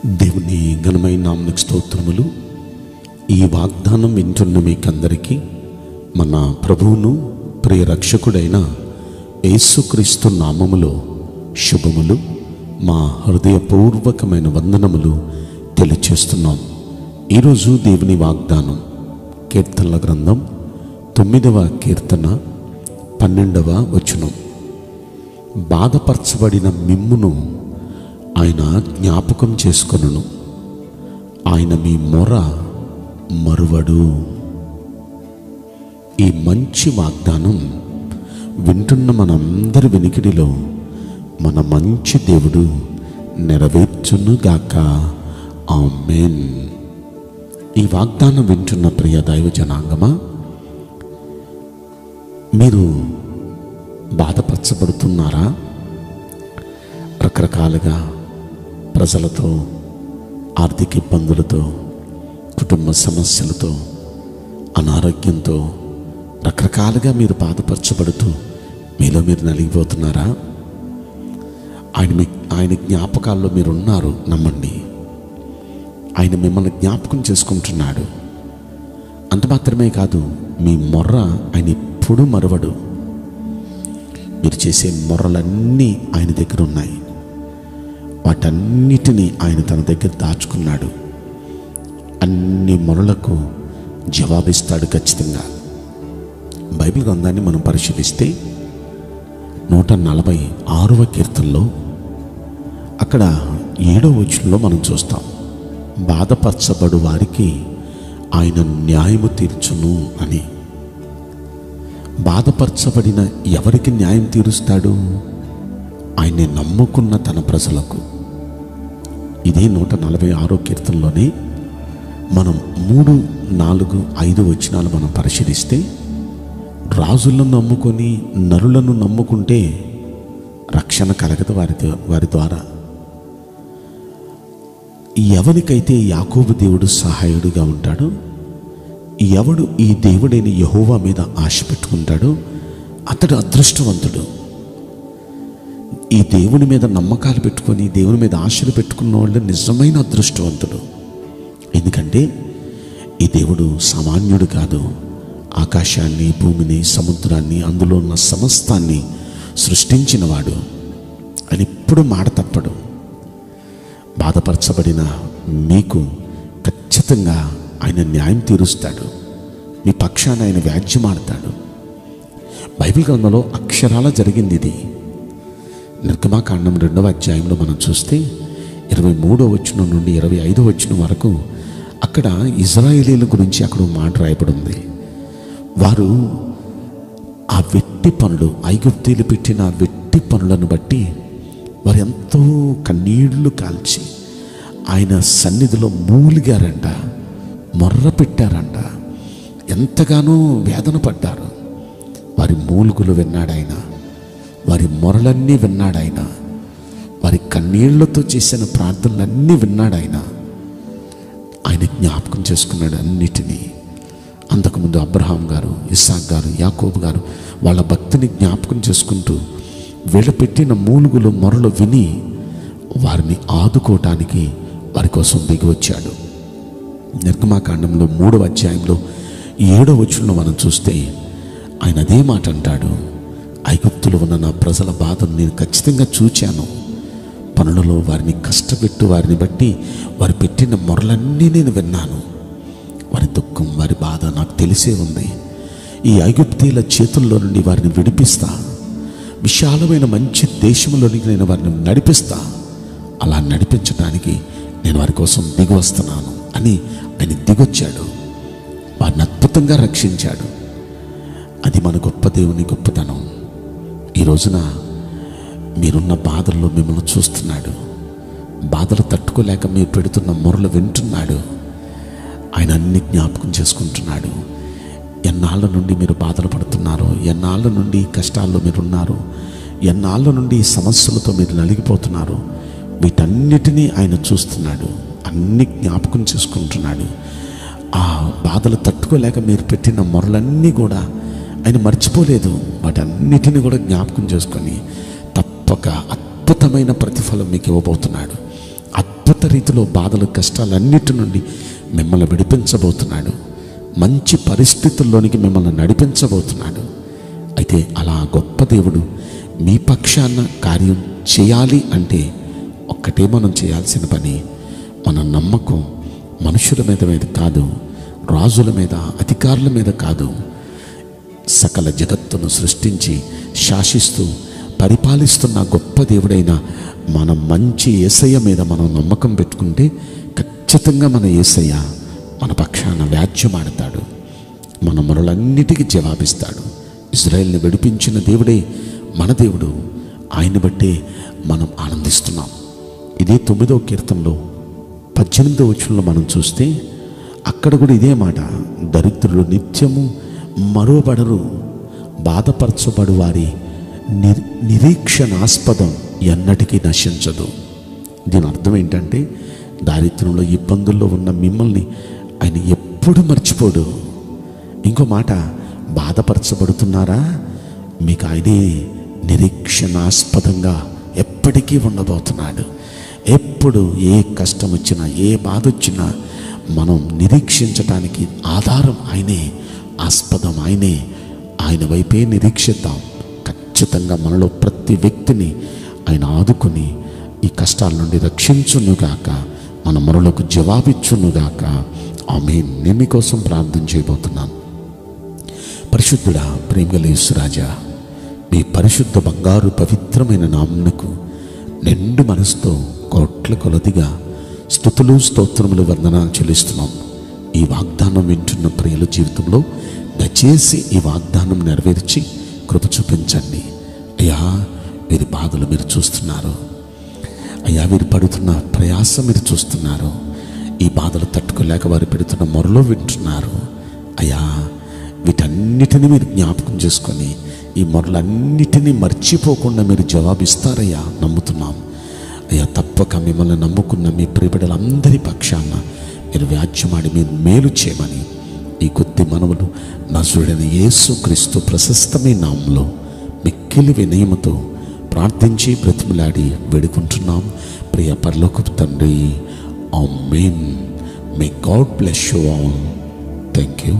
దేవుని ఘనమైన నామమునకు స్తోత్రములు. ఈ వాగ్దానం వింటున్న మీకందరికీ మన ప్రభువును ప్రియ రక్షకుడైన యేసుక్రీస్తు నామములో శుభములు, మా హృదయపూర్వకమైన వందనములు తెలియచేస్తున్నాం. ఈరోజు దేవుని వాగ్దానం కీర్తనల గ్రంథం 9వ కీర్తన 12వ వచనం. బాధపరచబడిన మిమ్మును ఆయన జ్ఞాపకం చేసుకొనును, ఆయన మీ మొర మరువడు. ఈ మంచి వాగ్దానం వింటున్న మనందరి వెనికిడిలో మన మంచి దేవుడు నెరవేర్చునుగాక. ఆమేన్. ఈ వాగ్దానం వింటున్న ప్రియ దైవ జనాంగమా, మీరు బాధపరచబడుతున్నారా? రకరకాలుగా ప్రజలతో, ఆర్థిక ఇబ్బందులతో, కుటుంబ సమస్యలతో, అనారోగ్యంతో రకరకాలుగా మీరు బాధపరచబడుతూ మీలో మీరు నలిగిపోతున్నారా? ఆయన జ్ఞాపకాల్లో మీరు ఉన్నారు. నమ్మండి, ఆయన మిమ్మల్ని జ్ఞాపకం చేసుకుంటున్నాడు. అంత మాత్రమే కాదు, మీ మొర్ర ఆయన ఎప్పుడూ మరవడు. మీరు చేసే మొర్రలన్నీ ఆయన దగ్గర ఉన్నాయి. వాటన్నిటినీ ఆయన తన దగ్గర దాచుకున్నాడు. అన్ని మొరలకు జవాబిస్తాడు ఖచ్చితంగా. బైబిల్ గ్రంథాన్ని మనం పరిశీలిస్తే 146వ కీర్తనలో అక్కడ 7వ వచనంలో మనం చూస్తాం, బాధపరచబడు వారికి ఆయన న్యాయము తీర్చును అని. బాధపరచబడిన ఎవరికి న్యాయం తీరుస్తాడు? ఆయన్ని నమ్ముకున్న తన ప్రజలకు. ఇదే 146వ కీర్తనలోనే మనం 3, 4, 5 వచనాలు మనం పరిశీలిస్తే, రాజులను నమ్ముకొని నరులను నమ్ముకుంటే రక్షణ కలగదు వారి ద్వారా. ఎవరికైతే యాకోబు దేవుడు సహాయుడుగా ఉంటాడో, ఎవడు ఈ దేవుడైన యెహోవా మీద ఆశ పెట్టుకుంటాడో అతడు అదృష్టవంతుడు. ఈ దేవుని మీద నమ్మకాలు పెట్టుకొని దేవుని మీద ఆశలు పెట్టుకున్న వాళ్ళు నిజమైన అదృష్టవంతుడు. ఎందుకంటే ఈ దేవుడు సామాన్యుడు కాదు. ఆకాశాన్ని, భూమిని, సముద్రాన్ని, అందులో ఉన్న సమస్తాన్ని సృష్టించినవాడు. అని ఎప్పుడు మాట తప్పడు. బాధపరచబడిన మీకు ఖచ్చితంగా ఆయన న్యాయం తీరుస్తాడు. మీ పక్షాన ఆయన వ్యాజ్యమాడతాడు. బైబిల్ గ్రంథంలో అక్షరాల జరిగింది ఇది. నిర్గమాకాండం 2వ అధ్యాయంలో మనం చూస్తే 23వ వచనం నుండి 25వ వచనం వరకు అక్కడ ఇజ్రాయేలీల గురించి అక్కడ మాట రాయబడి ఉంది. వారు ఆ వెట్టి పనులు, ఐగుప్తీయులు పెట్టిన వెట్టి పనులను బట్టి వారు ఎంతో కన్నీళ్లు కాల్చి ఆయన సన్నిధిలో మూలిగారంట, మొర్ర పెట్టారంట, ఎంతగానో వేదన పడ్డారు. వారి మూలుగులు విన్నాడాయన, వారి మొరలన్నీ విన్నాడాయన, వారి కన్నీళ్లతో చేసిన ప్రార్థనలన్నీ విన్నాడాయన. ఆయన జ్ఞాపకం చేసుకున్నాడు అన్నిటినీ. అంతకుముందు అబ్రహాం గారు, ఇస్సాక్ గారు, యాకోబు గారు వాళ్ళ భక్తిని జ్ఞాపకం చేసుకుంటూ వీళ్ళు పెట్టిన మూలుగులు, మొరలు విని వారిని ఆదుకోవటానికి వారి కోసం దిగి వచ్చాడు. నిర్గమాకాండంలో 3వ అధ్యాయంలో 7వ వచనంలో మనం చూస్తే ఆయన అదే మాట అంటాడు, ఐగుప్తులో ఉన్న నా ప్రజల బాధను నేను ఖచ్చితంగా చూచాను. పనులలో వారిని కష్టపెట్టు వారిని బట్టి వారు పెట్టిన మొరలన్నీ నేను విన్నాను. వారి దుఃఖం, వారి బాధ నాకు తెలిసే ఉంది. ఈ ఐగుప్తీయుల చేతుల్లో నుండి వారిని విడిపిస్తా, విశాలమైన మంచి దేశంలోనికి నేను వారిని నడిపిస్తా. అలా నడిపించడానికి నేను వారి కోసం దిగి వస్తున్నాను అని ఆయన దిగొచ్చాడు. వారిని అద్భుతంగా రక్షించాడు. అది మన గొప్ప దేవుని గొప్పతనం. ఈ రోజున మీరున్న బాధల్లో మిమ్మల్ని చూస్తున్నాడు. బాధలు తట్టుకోలేక మీరు పెడుతున్న మొరలు వింటున్నాడు. ఆయన అన్ని జ్ఞాపకం చేసుకుంటున్నాడు. ఎన్నాళ్ళ నుండి మీరు బాధలు పడుతున్నారో, ఎన్నాళ్ళ నుండి కష్టాల్లో మీరున్నారో, ఎన్నాళ్ళ నుండి సమస్యలతో మీరు నలిగిపోతున్నారో, వీటన్నిటినీ ఆయన చూస్తున్నాడు. అన్ని జ్ఞాపకం చేసుకుంటున్నాడు. ఆ బాధలు తట్టుకోలేక మీరు పెట్టిన మొరలన్నీ కూడా ఆయన మర్చిపోలేదు. వాటన్నిటిని కూడా జ్ఞాపకం చేసుకొని తప్పక అద్భుతమైన ప్రతిఫలం మీకు ఇవ్వబోతున్నాడు. అద్భుత కొత్త రీతిలో బాధలు కష్టాలన్నిటి నుండి మిమ్మల్ని విడిపించబోతున్నాడు. మంచి పరిస్థితుల్లోనికి మిమ్మల్ని నడిపించబోతున్నాడు. అయితే అలా గొప్ప దేవుడు మీ పక్షాన కార్యం చేయాలి అంటే ఒక్కటే మనం చేయాల్సిన పని, మన నమ్మకం మనుషుల మీద కాదు, రాజుల మీద, అధికారుల మీద కాదు, సకల జగత్తును సృష్టించి శాసిస్తూ పరిపాలిస్తున్న గొప్ప దేవుడైన మన మంచి యేసయ్య మీద మనం నమ్మకం పెట్టుకుంటే ఖచ్చితంగా మన యేసయ్య మన పక్షాన వ్యాజ్యమాడతాడు, మన మొరలన్నిటికీ జవాబిస్తాడు. ఇజ్రాయెల్ని విడిపించిన దేవుడే మన దేవుడు. ఆయన బట్టే మనం ఆనందిస్తున్నాం. ఇదే 9వ కీర్తనలో 18వ వచనంలో మనం చూస్తే అక్కడ కూడా ఇదే మాట, దరిద్రులు నిత్యము మరోబడరు, బాధపరచబడు వారి నిరీక్షణాస్పదం ఎన్నటికీ నశించదు. దీని అర్థం ఏంటంటే దారిద్ర్యంలో ఇబ్బందుల్లో ఉన్న మిమ్మల్ని ఆయన ఎప్పుడు మర్చిపోడు. ఇంకో మాట, బాధపరచబడుతున్నారా, మీకు ఆయనే నిరీక్షణాస్పదంగా ఎప్పటికీ ఉండబోతున్నాడు. ఎప్పుడు ఏ కష్టం వచ్చినా, ఏ బాధ వచ్చినా మనం నిరీక్షించటానికి ఆధారం ఆయనే, ఆస్పదం ఆయనే. ఆయన వైపే నిరీక్షిద్దాం. ఖచ్చితంగా మనలో ప్రతి వ్యక్తిని ఆయన ఆదుకొని ఈ కష్టాల నుండి రక్షించునుగాక, మన మొరలకు జవాబిచ్చునుగాక. ఆమేన్. నేను మీకోసం ప్రార్థన చేయబోతున్నాను. పరిశుద్ధుడా, ప్రేమగల యేసురాజా, మీ పరిశుద్ధ బంగారు పవిత్రమైన నామమునకు నిండు మనసుతో కోట్ల కొలదిగా స్తుతులు, స్తోత్రములు, వందనాలు చెల్లిస్తున్నాం. ఈ వాగ్దానం వింటున్న ప్రియుల జీవితంలో దయచేసి ఈ వాగ్దానం నెరవేర్చి కృప చూపించండి. అయ్యా, వీరి బాధలు మీరు చూస్తున్నారు. అయ్యా, వీరు పడుతున్న ప్రయాసం మీరు చూస్తున్నారు. ఈ బాధలు తట్టుకోలేక వారు పెడుతున్న మొరలో వింటున్నారు. అయ్యా, వీటన్నిటినీ మీరు జ్ఞాపకం చేసుకొని ఈ మొరలన్నిటినీ మర్చిపోకుండా మీరు జవాబిస్తారయ్యా, నమ్ముతున్నాం. అయ్యా, తప్పక మిమ్మల్ని నమ్ముకున్న మీ ప్రియబిడ్డలందరి పక్షాన మీరు వ్యాజ్యమాడి మీరు మేలు చేయమని ఈ కొద్ది మనవులు నజరుడైన యేసుక్రీస్తు ప్రశస్తమైన నామములో మిక్కిలి వినయముతో ప్రార్థించి బ్రతిమలాడి వేడుకుంటున్నాం ప్రియ పరలోకపు తండ్రి. ఆమేన్. May God bless you all. Thank you.